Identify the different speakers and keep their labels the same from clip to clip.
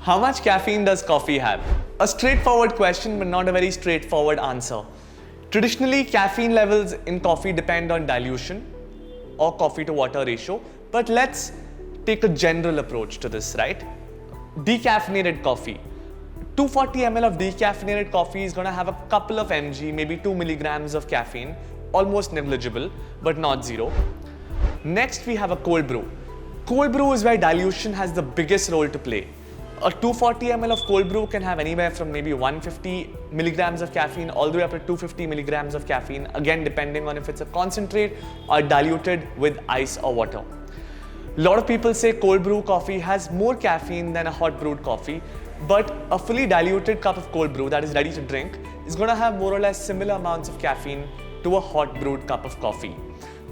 Speaker 1: How much caffeine does coffee have? A straightforward question, but not a very straightforward answer. Traditionally, caffeine levels in coffee depend on dilution or coffee to water ratio, but let's take a general approach to this, right? Decaffeinated coffee. 240 ml of decaffeinated coffee is going to have a couple of mg, maybe 2 milligrams of caffeine, almost negligible, but not zero. Next, we have a cold brew. Cold brew is where dilution has the biggest role to play. A 240 ml of cold brew can have anywhere from maybe 150 milligrams of caffeine all the way up to 250 milligrams of caffeine, again depending on if it's a concentrate or diluted with ice or water. A lot of people say cold brew coffee has more caffeine than a hot brewed coffee, but a fully diluted cup of cold brew that is ready to drink is going to have more or less similar amounts of caffeine to a hot brewed cup of coffee.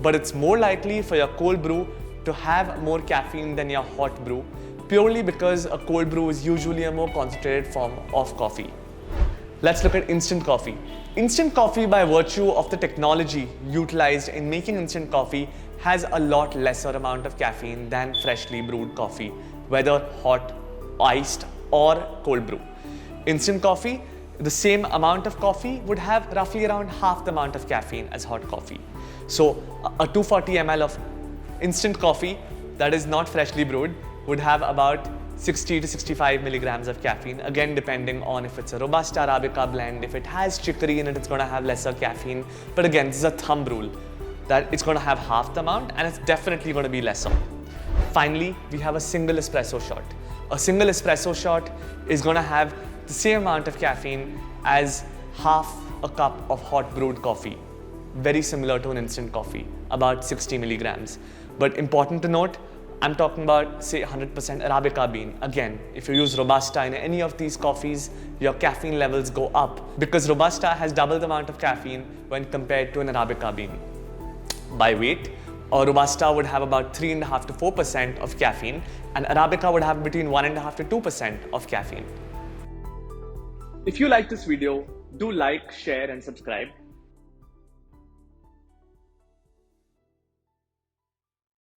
Speaker 1: But it's more likely for your cold brew to have more caffeine than your hot brew, purely because a cold brew is usually a more concentrated form of coffee. Let's look at instant coffee. Instant coffee, by virtue of the technology utilized in making instant coffee, has a lot lesser amount of caffeine than freshly brewed coffee, whether hot, iced or cold brew. Instant coffee, the same amount of coffee would have roughly around half the amount of caffeine as hot coffee. So a 240 ml of instant coffee that is not freshly brewed would have about 60 to 65 milligrams of caffeine, again depending on if it's a Robusta Arabica blend. If it has chicory in it, it's going to have lesser caffeine. But again, this is a thumb rule that it's going to have half the amount and it's definitely going to be lesser. Finally, we have a single espresso shot. A single espresso shot is going to have the same amount of caffeine as half a cup of hot brewed coffee. Very similar to an instant coffee, about 60 milligrams. But important to note, I'm talking about, say, 100% Arabica bean. Again, if you use Robusta in any of these coffees, your caffeine levels go up because Robusta has double the amount of caffeine when compared to an Arabica bean. By weight, a Robusta would have about 3.5 to 4% of caffeine, and Arabica would have between 1.5 to 2% of caffeine. If you like this video, do like, share, and subscribe.